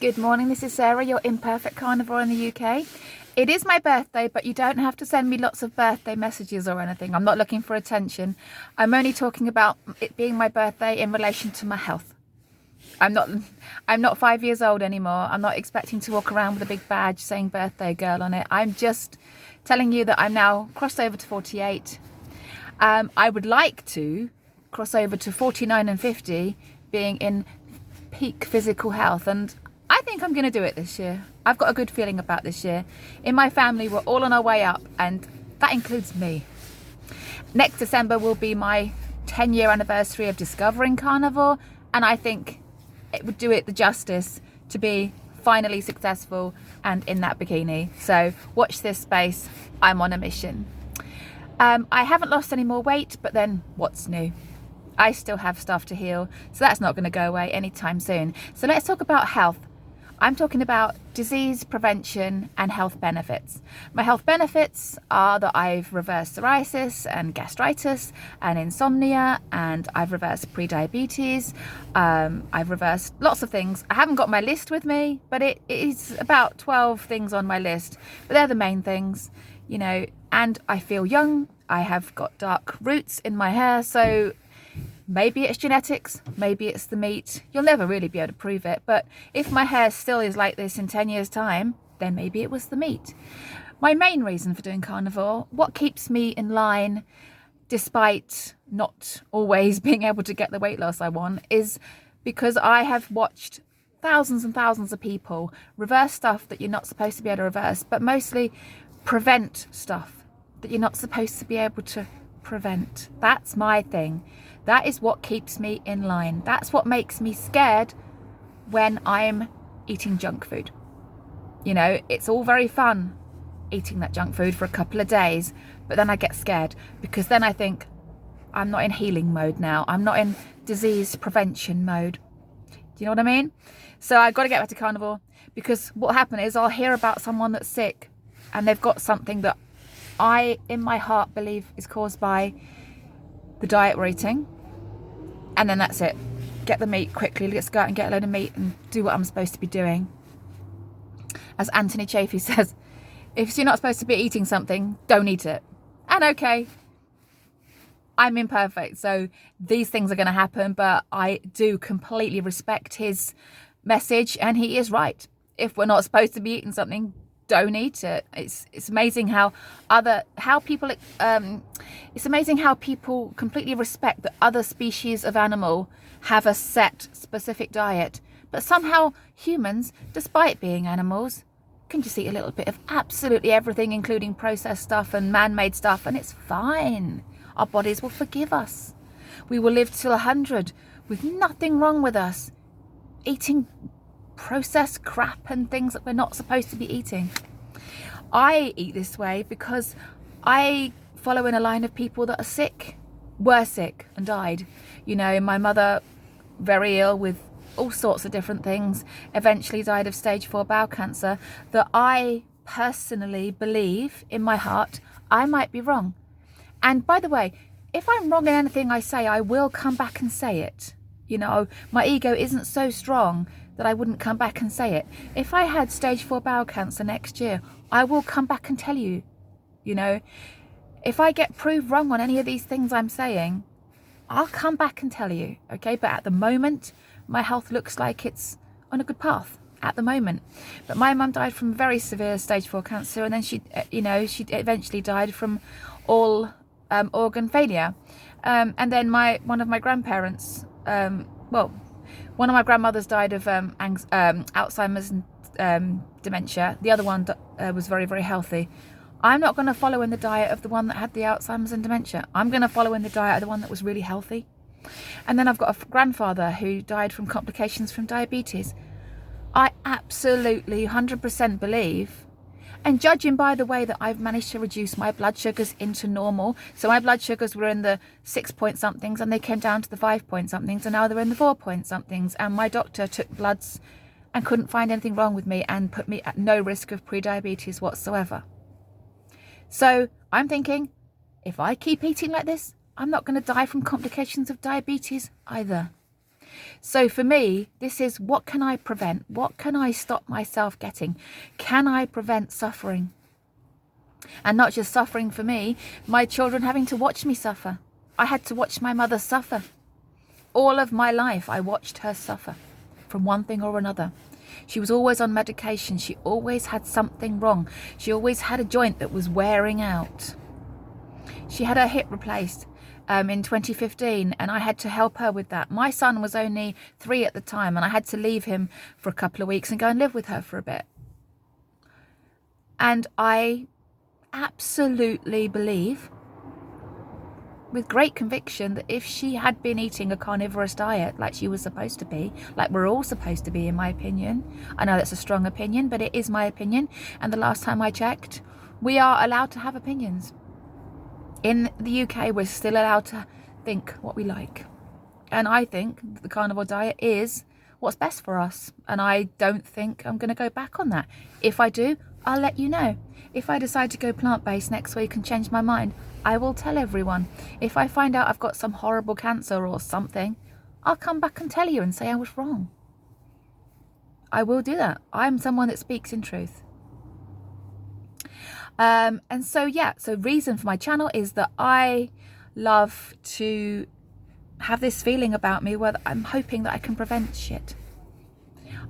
Good morning, this is Sarah, your imperfect carnivore in the UK. It is my birthday, but you don't have to send me lots of birthday messages or anything. I'm not looking for attention. I'm only talking about it being my birthday in relation to my health. I'm not 5 years old anymore. I'm not expecting to walk around with a big badge saying birthday girl on it. I'm just telling you that I'm now crossed over to 48. I would like to cross over to 49 and 50, being in peak physical health, and I think I'm going to do it this year. I've got a good feeling about this year. In my family, we're all on our way up, and that includes me. Next December will be my 10-year anniversary of discovering carnivore, and I think it would do it the justice to be finally successful and in that bikini. So watch this space. I'm on a mission. I haven't lost any more weight, but then what's new? I still have stuff to heal, so that's not going to go away anytime soon. So let's talk about health. I'm talking about disease prevention and health benefits. My health benefits are that I've reversed psoriasis and gastritis and insomnia, and I've reversed pre-diabetes. I've reversed lots of things. I haven't got my list with me, but it is about 12 things on my list, but they're the main things, you know, and I feel young. I have got dark roots in my hair, so maybe it's genetics, maybe it's the meat. You'll never really be able to prove it. But if my hair still is like this in 10 years' time, then maybe it was the meat. My main reason for doing carnivore, what keeps me in line despite not always being able to get the weight loss I want, is because I have watched thousands and thousands of people reverse stuff that you're not supposed to be able to reverse, but mostly prevent stuff that you're not supposed to be able to prevent. That's my thing. That is what keeps me in line. That's what makes me scared when I'm eating junk food. You know, it's all very fun eating that junk food for a couple of days, but then I get scared because then I think I'm not in healing mode now. I'm not in disease prevention mode. Do you know what I mean? So I've got to get back to carnivore, because what happened is I'll hear about someone that's sick and they've got something that I, in my heart, believe is caused by the diet we're eating, and then that's it. Get the meat quickly. Let's go out and get a load of meat and do what I'm supposed to be doing. As Anthony Chaffee says, if you're not supposed to be eating something, don't eat it. And okay, I'm imperfect, so these things are going to happen, but I do completely respect his message, and he is right. If we're not supposed to be eating something, don't eat it. It's amazing how people it's amazing how people completely respect that other species of animal have a set specific diet, but somehow humans, despite being animals, can just eat a little bit of absolutely everything, including processed stuff and man-made stuff, and it's fine. Our bodies will forgive us. We will live till 100 with nothing wrong with us eating processed crap and things that we're not supposed to be eating. I eat this way because I follow in a line of people that were sick and died. You know, my mother, very ill with all sorts of different things, eventually died of stage 4 bowel cancer, that I personally believe in my heart I might be wrong. And by the way, if I'm wrong in anything I say, I will come back and say it. You know, my ego isn't so strong that I wouldn't come back and say it. If I had stage 4 bowel cancer next year, I will come back and tell you. You know, if I get proved wrong on any of these things I'm saying, I'll come back and tell you, okay? But at the moment, my health looks like it's on a good path at the moment. But my mum died from very severe stage 4 cancer, and then she eventually died from all organ failure. And then one of my grandparents, one of my grandmothers died of Alzheimer's and dementia. The other one was very, very healthy. I'm not going to follow in the diet of the one that had the Alzheimer's and dementia. I'm going to follow in the diet of the one that was really healthy. And then I've got a grandfather who died from complications from diabetes. I absolutely 100% believe, and judging by the way that I've managed to reduce my blood sugars into normal, so my blood sugars were in the 6 point somethings and they came down to the 5 point somethings, and now they're in the 4 point somethings, and my doctor took bloods and couldn't find anything wrong with me and put me at no risk of pre-diabetes whatsoever. So I'm thinking, if I keep eating like this, I'm not going to die from complications of diabetes either. So for me, this is, what can I prevent? What can I stop myself getting? Can I prevent suffering? And not just suffering for me, my children having to watch me suffer. I had to watch my mother suffer. All of my life, I watched her suffer from one thing or another. She was always on medication. She always had something wrong. She always had a joint that was wearing out. She had her hip replaced in 2015, and I had to help her with that. My son was only 3 at the time, and I had to leave him for a couple of weeks and go and live with her for a bit. And I absolutely believe, with great conviction, that if she had been eating a carnivorous diet like she was supposed to be, like we're all supposed to be, in my opinion, I know that's a strong opinion, but it is my opinion, and the last time I checked, we are allowed to have opinions. In the UK, we're still allowed to think what we like. And I think the carnivore diet is what's best for us. And I don't think I'm going to go back on that. If I do, I'll let you know. If I decide to go plant-based next week and change my mind, I will tell everyone. If I find out I've got some horrible cancer or something, I'll come back and tell you and say I was wrong. I will do that. I'm someone that speaks in truth. And so, yeah, so reason for my channel is that I love to have this feeling about me where I'm hoping that I can prevent shit.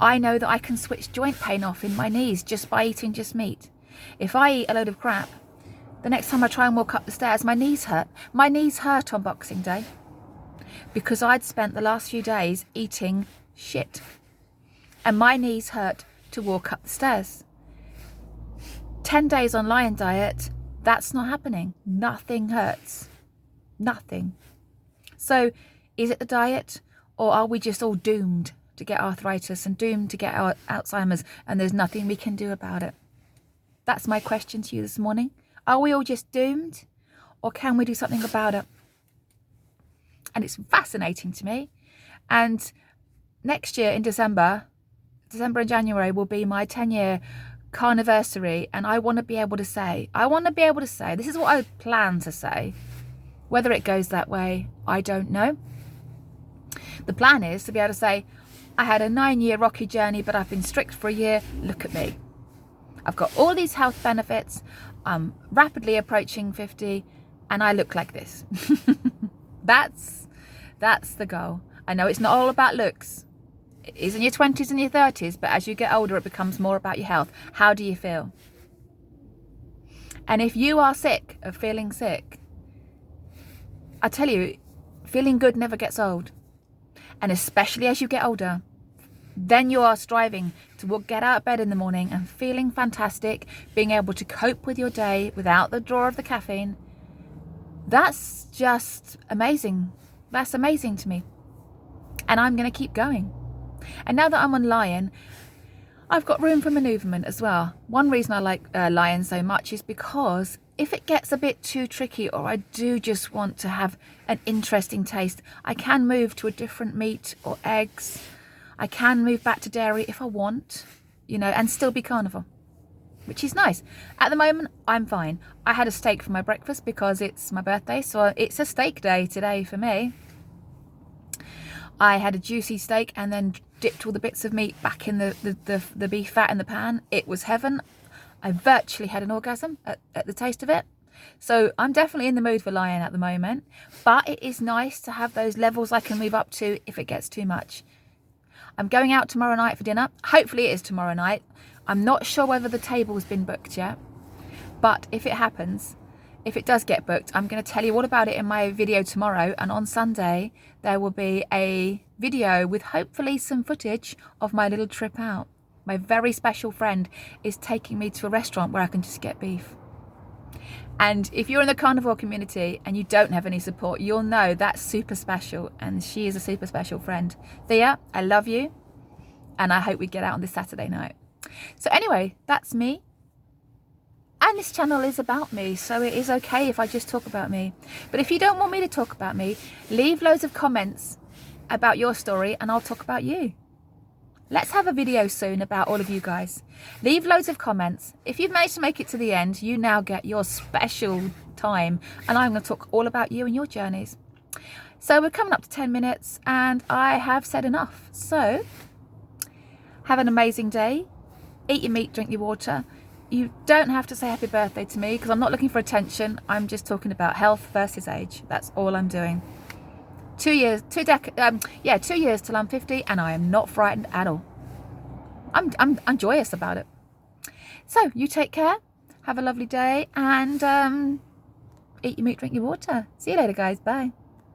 I know that I can switch joint pain off in my knees just by eating just meat. If I eat a load of crap, the next time I try and walk up the stairs, my knees hurt. My knees hurt on Boxing Day because I'd spent the last few days eating shit. And my knees hurt to walk up the stairs. 10 days on Lion Diet, that's not happening. Nothing hurts. Nothing. So is it the diet, or are we just all doomed to get arthritis and doomed to get our Alzheimer's and there's nothing we can do about it? That's my question to you this morning. Are we all just doomed, or can we do something about it? And it's fascinating to me. And next year in December and January will be my 10-year carniversary, and I want to be able to say, this is what I plan to say. Whether it goes that way, I don't know. The plan is to be able to say, I had a 9-year rocky journey, but I've been strict for a year. Look at me. I've got all these health benefits. I'm rapidly approaching 50, and I look like this. That's the goal. I know it's not all about looks. It is in your 20s and your 30s, but as you get older, it becomes more about your health. How do you feel? And if you are sick of feeling sick, I tell you, feeling good never gets old. And especially as you get older, then you are striving to get out of bed in the morning and feeling fantastic, being able to cope with your day without the draw of the caffeine. That's just amazing. That's amazing to me. And I'm going to keep going. And now that I'm on Lion, I've got room for manoeuvrement as well. One reason I like Lion so much is because if it gets a bit too tricky, or I do just want to have an interesting taste, I can move to a different meat or eggs. I can move back to dairy if I want, and still be carnivore, which is nice. At the moment, I'm fine. I had a steak for my breakfast because it's my birthday, so it's a steak day today for me. I had a juicy steak and then dipped all the bits of meat back in the beef fat in the pan. It was heaven. I virtually had an orgasm at the taste of it. So I'm definitely in the mood for Lion at the moment. But it is nice to have those levels I can move up to if it gets too much. I'm going out tomorrow night for dinner. Hopefully it is tomorrow night. I'm not sure whether the table has been booked yet. But if it happens, if it does get booked, I'm going to tell you all about it in my video tomorrow. And on Sunday, there will be a video with hopefully some footage of my little trip out. My very special friend is taking me to a restaurant where I can just get beef. And if you're in the carnivore community and you don't have any support, you'll know that's super special. And she is a super special friend. Thea, I love you. And I hope we get out on this Saturday night. So anyway, that's me. And this channel is about me, so it is okay if I just talk about me. But if you don't want me to talk about me, leave loads of comments about your story and I'll talk about you. Let's have a video soon about all of you guys. Leave loads of comments. If you've managed to make it to the end, you now get your special time and I'm going to talk all about you and your journeys. So we're coming up to 10 minutes and I have said enough. So have an amazing day. Eat your meat, drink your water. You don't have to say happy birthday to me because I'm not looking for attention. I'm just talking about health versus age. That's all I'm doing. 2 years, 2 years till I'm 50 and I am not frightened at all. I'm joyous about it. So you take care, have a lovely day, and eat your meat, drink your water. See you later, guys. Bye.